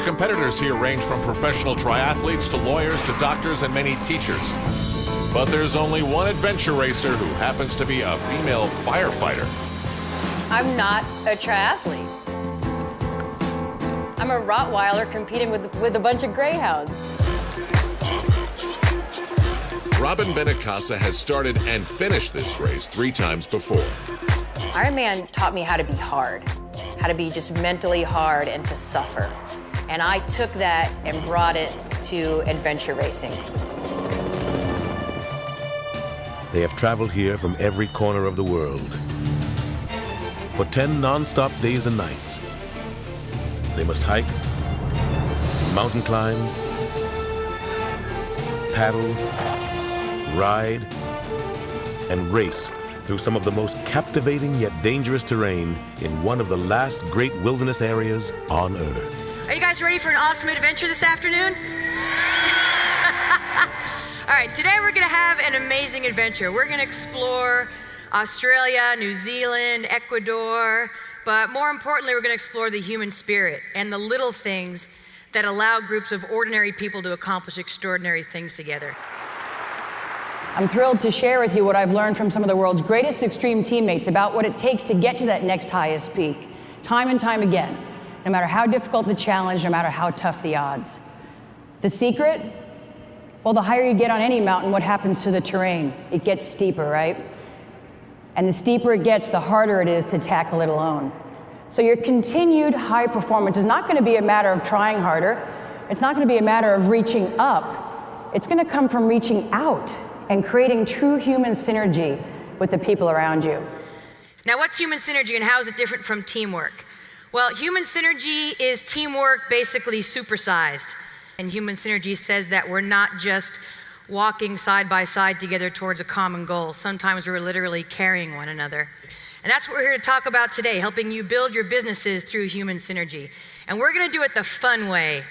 competitors here range from professional triathletes to lawyers to doctors and many teachers. But there's only one adventure racer who happens to be a female firefighter. I'm not a triathlete. I'm a Rottweiler competing with a bunch of greyhounds. Robyn Benincasa has started and finished this race 3 times before. Ironman taught me how to be hard, how to be just mentally hard and to suffer. And I took that and brought it to adventure racing. They have traveled here from every corner of the world for 10 non-stop days and nights. They must hike, mountain climb, paddle, ride, and race through some of the most captivating yet dangerous terrain in one of the last great wilderness areas on Earth. Are you guys ready for an awesome adventure this afternoon? All right, today we're gonna have an amazing adventure. We're gonna explore Australia, New Zealand, Ecuador, but more importantly, we're gonna explore the human spirit and the little things that allow groups of ordinary people to accomplish extraordinary things together. I'm thrilled to share with you what I've learned from some of the world's greatest extreme teammates about what it takes to get to that next highest peak, time and time again, no matter how difficult the challenge, no matter how tough the odds. The secret? Well, the higher you get on any mountain, what happens to the terrain? It gets steeper, right? And the steeper it gets, the harder it is to tackle it alone. So your continued high performance is not going to be a matter of trying harder. It's not going to be a matter of reaching up. It's going to come from reaching out and creating true human synergy with the people around you. Now, what's human synergy and how is it different from teamwork? Well, human synergy is teamwork basically supersized. And human synergy says that we're not just walking side by side together towards a common goal. Sometimes we're literally carrying one another. And that's what we're here to talk about today, helping you build your businesses through human synergy. And we're gonna do it the fun way.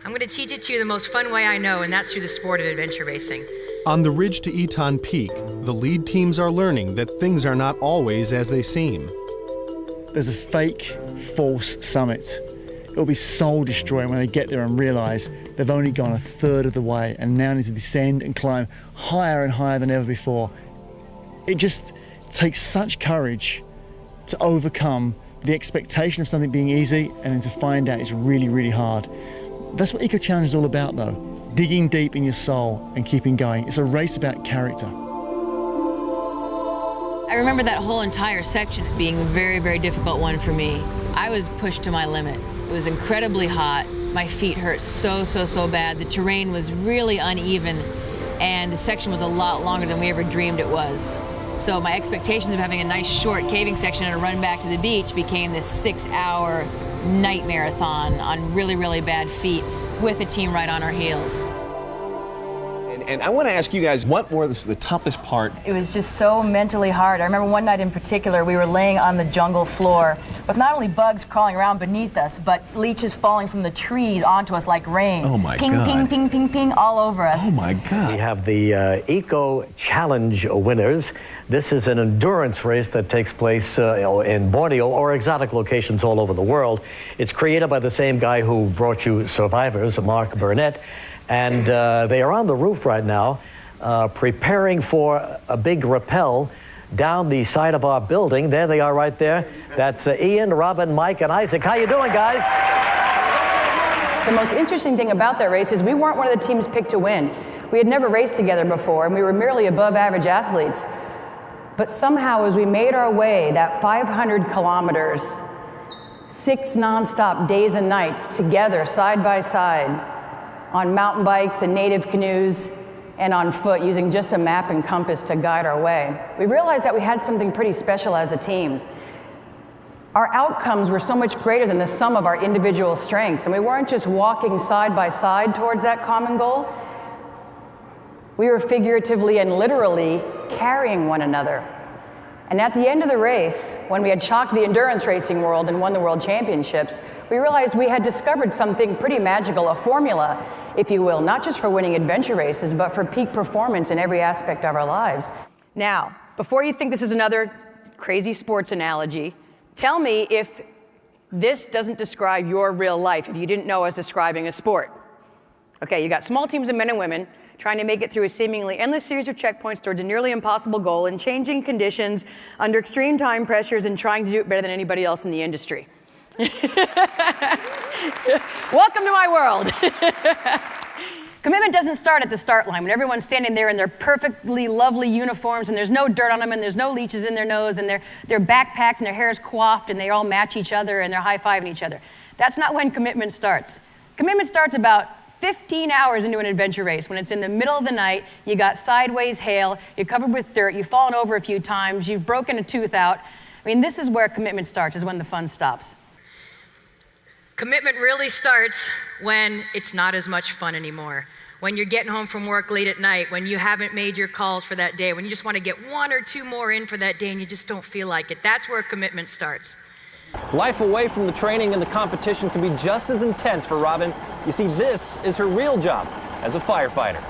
I'm gonna teach it to you the most fun way I know, and that's through the sport of adventure racing. On the ridge to Eton Peak, the lead teams are learning that things are not always as they seem. There's a fake, false summit. It'll be soul destroying when they get there and realise they've only gone a third of the way and now need to descend and climb higher and higher than ever before. It just takes such courage to overcome the expectation of something being easy and then to find out it's really, really hard. That's what Eco Challenge is all about though. Digging deep in your soul and keeping going. It's a race about character. I remember that whole entire section being a very, very difficult one for me. I was pushed to my limit. It was incredibly hot. My feet hurt so bad. The terrain was really uneven, and the section was a lot longer than we ever dreamed it was. So my expectations of having a nice short caving section and a run back to the beach became this 6-hour night marathon on really, really bad feet with a team right on our heels. And I want to ask you guys, what was the toughest part? It was just so mentally hard. I remember one night in particular, we were laying on the jungle floor with not only bugs crawling around beneath us, but leeches falling from the trees onto us like rain. Oh my ping, God. Ping, ping, ping, ping, all over us. Oh my God. We have the Eco Challenge winners. This is an endurance race that takes place in Borneo or exotic locations all over the world. It's created by the same guy who brought you Survivors, Mark Burnett. And they are on the roof right now, preparing for a big rappel down the side of our building. There they are right there. That's Ian, Robyn, Mike, and Isaac. How you doing, guys? The most interesting thing about that race is we weren't one of the teams picked to win. We had never raced together before, and we were merely above average athletes. But somehow, as we made our way that 500 kilometers, 6 nonstop days and nights together, side by side, on mountain bikes and native canoes, and on foot, using just a map and compass to guide our way, we realized that we had something pretty special as a team. Our outcomes were so much greater than the sum of our individual strengths, and we weren't just walking side by side towards that common goal. We were figuratively and literally carrying one another. And at the end of the race, when we had shocked the endurance racing world and won the world championships, we realized we had discovered something pretty magical, a formula, if you will, not just for winning adventure races, but for peak performance in every aspect of our lives. Now, before you think this is another crazy sports analogy, tell me if This doesn't describe your real life if you didn't know I was describing a sport. Okay, you got small teams of men and women trying to make it through a seemingly endless series of checkpoints towards a nearly impossible goal in changing conditions, under extreme time pressures, and trying to do it better than anybody else in the industry. Welcome to my world. Commitment doesn't start at the start line when everyone's standing there in their perfectly lovely uniforms and there's no dirt on them and there's no leeches in their nose and their backpacks and their hair is coiffed and they all match each other and they're high-fiving each other. That's not when commitment starts. Commitment starts about 15 hours into an adventure race when it's in the middle of the night, you got sideways hail, you're covered with dirt, you've fallen over a few times, you've broken a tooth out. I mean, this is where commitment starts, is when the fun stops. Commitment really starts when it's not as much fun anymore. When you're getting home from work late at night, when you haven't made your calls for that day, when you just want to get 1 or 2 more in for that day and you just don't feel like it. That's where commitment starts. Life away from the training and the competition can be just as intense for Robyn. You see, this is her real job as a firefighter.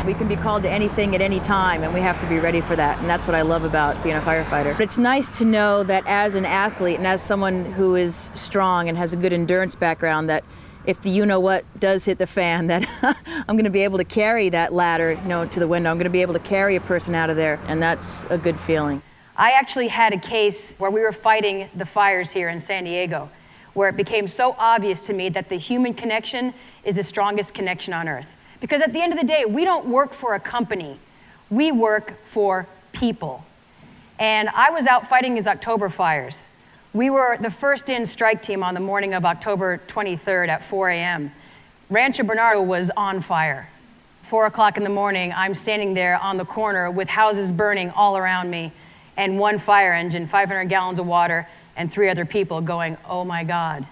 We can be called to anything at any time, and we have to be ready for that, and that's what I love about being a firefighter. But it's nice to know that as an athlete and as someone who is strong and has a good endurance background, that if the you-know-what does hit the fan, that I'm going to be able to carry that ladder, to the window. I'm going to be able to carry a person out of there, and that's a good feeling. I actually had a case where we were fighting the fires here in San Diego, where it became so obvious to me that the human connection is the strongest connection on earth. Because at the end of the day, we don't work for a company. We work for people. And I was out fighting these October fires. We were the first in strike team on the morning of October 23rd at 4 a.m. Rancho Bernardo was on fire. 4 o'clock in the morning, I'm standing there on the corner with houses burning all around me and 1 fire engine, 500 gallons of water, and 3 other people going, oh my God,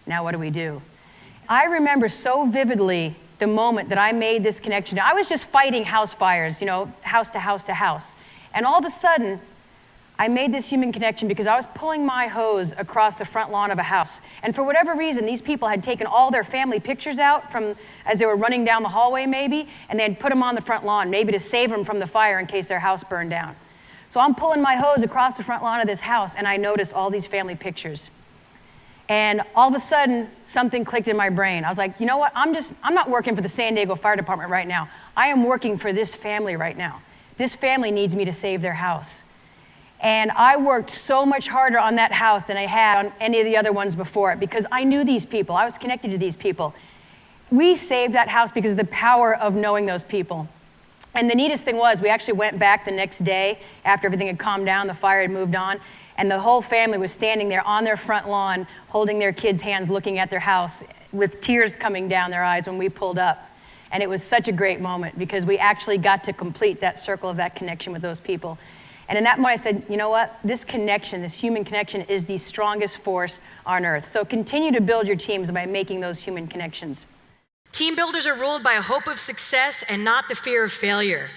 now what do we do? I remember so vividly the moment that I made this connection. I was just fighting house fires, house to house to house. And all of a sudden, I made this human connection because I was pulling my hose across the front lawn of a house. And for whatever reason, these people had taken all their family pictures out as they were running down the hallway maybe, and they had put them on the front lawn, maybe to save them from the fire in case their house burned down. So I'm pulling my hose across the front lawn of this house, and I noticed all these family pictures. And all of a sudden, something clicked in my brain. I was like, you know what? I'm not working for the San Diego Fire Department right now. I am working for this family right now. This family needs me to save their house. And I worked so much harder on that house than I had on any of the other ones before it because I knew these people. I was connected to these people. We saved that house because of the power of knowing those people. And the neatest thing was we actually went back the next day after everything had calmed down, the fire had moved on, and the whole family was standing there on their front lawn, holding their kids' hands, looking at their house with tears coming down their eyes when we pulled up. And it was such a great moment because we actually got to complete that circle of that connection with those people. And in that moment I said, you know what? This connection, this human connection is the strongest force on earth. So continue to build your teams by making those human connections. Team builders are ruled by a hope of success and not the fear of failure.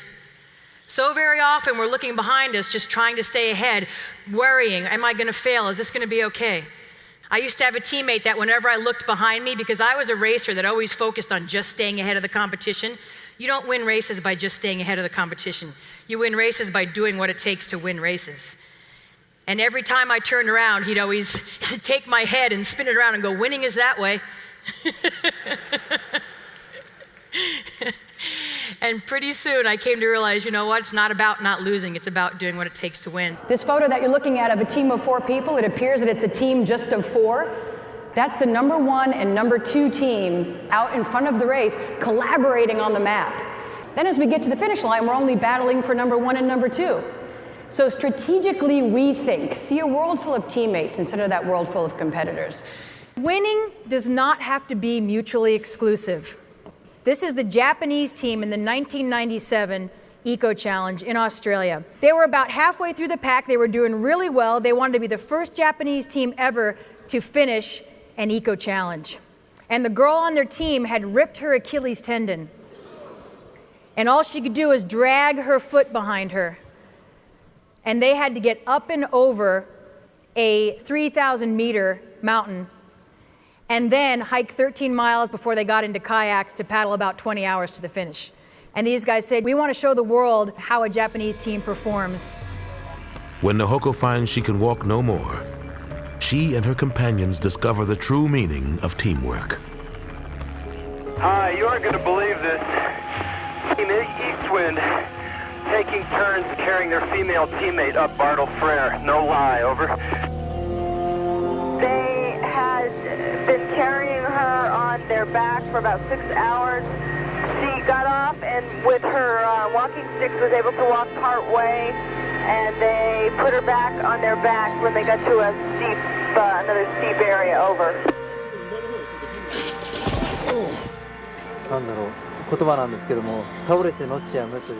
So very often we're looking behind us just trying to stay ahead, worrying, am I going to fail? Is this going to be okay? I used to have a teammate that whenever I looked behind me, because I was a racer that always focused on just staying ahead of the competition, you don't win races by just staying ahead of the competition. You win races by doing what it takes to win races. And every time I turned around, he'd always take my head and spin it around and go, winning is that way. And pretty soon I came to realize, you know what, it's not about not losing, it's about doing what it takes to win. This photo that you're looking at of a team of 4 people, it appears that it's a team just of 4. That's the number 1 and number 2 team out in front of the race, collaborating on the map. Then as we get to the finish line, we're only battling for number 1 and number 2. So strategically rethink, see a world full of teammates instead of that world full of competitors. Winning does not have to be mutually exclusive. This is the Japanese team in the 1997 Eco Challenge in Australia. They were about halfway through the pack. They were doing really well. They wanted to be the first Japanese team ever to finish an Eco Challenge. And the girl on their team had ripped her Achilles tendon. And all she could do was drag her foot behind her. And they had to get up and over a 3,000-meter mountain and then hike 13 miles before they got into kayaks to paddle about 20 hours to the finish. And these guys said, we want to show the world how a Japanese team performs. When Nahoko finds she can walk no more, she and her companions discover the true meaning of teamwork. Hi, you aren't going to believe this. Team Eastwind taking turns carrying their female teammate up Bartle Frere. No lie, over. They had been carrying her on their back for about 6 hours. She got off and with her walking sticks was able to walk part way, and they put her back on their backs when they got to a steep, another steep area, over.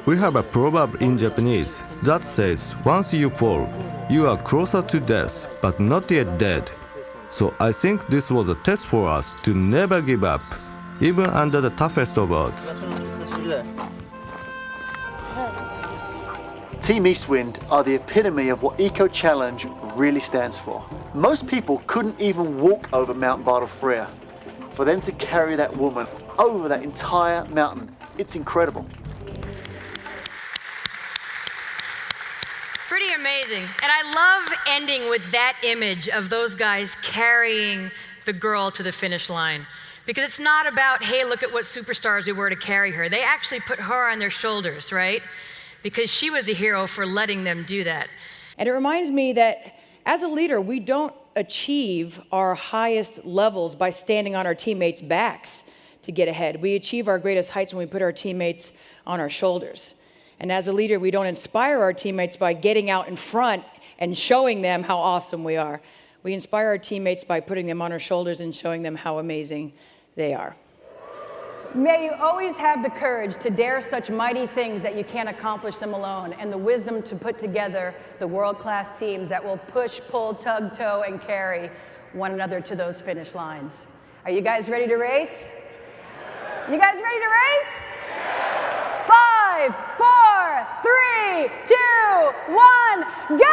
We have a proverb in Japanese that says, once you fall, you are closer to death, but not yet dead. So I think this was a test for us to never give up, even under the toughest of odds. Team Eastwind are the epitome of what Eco Challenge really stands for. Most people couldn't even walk over Mount Bartle Frere. For them to carry that woman over that entire mountain, it's incredible. Pretty amazing. And I love ending with that image of those guys carrying the girl to the finish line. Because it's not about, hey, look at what superstars we were to carry her. They actually put her on their shoulders, right? Because she was a hero for letting them do that. And it reminds me that as a leader, we don't achieve our highest levels by standing on our teammates' backs to get ahead. We achieve our greatest heights when we put our teammates on our shoulders. And as a leader, we don't inspire our teammates by getting out in front and showing them how awesome we are. We inspire our teammates by putting them on our shoulders and showing them how amazing they are. May you always have the courage to dare such mighty things that you can't accomplish them alone, and the wisdom to put together the world-class teams that will push, pull, tug, tow, and carry one another to those finish lines. Are you guys ready to race? You guys ready to race? 5, 4, 3, 2, 1, go!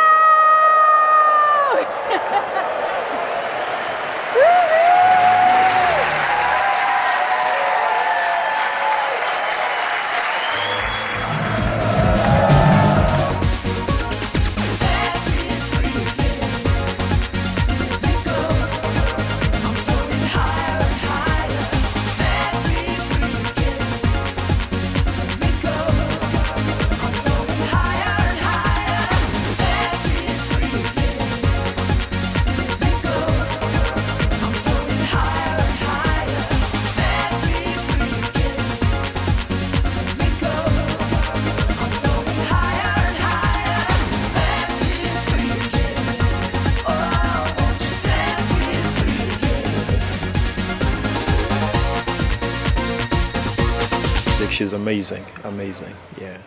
She's amazing, yeah.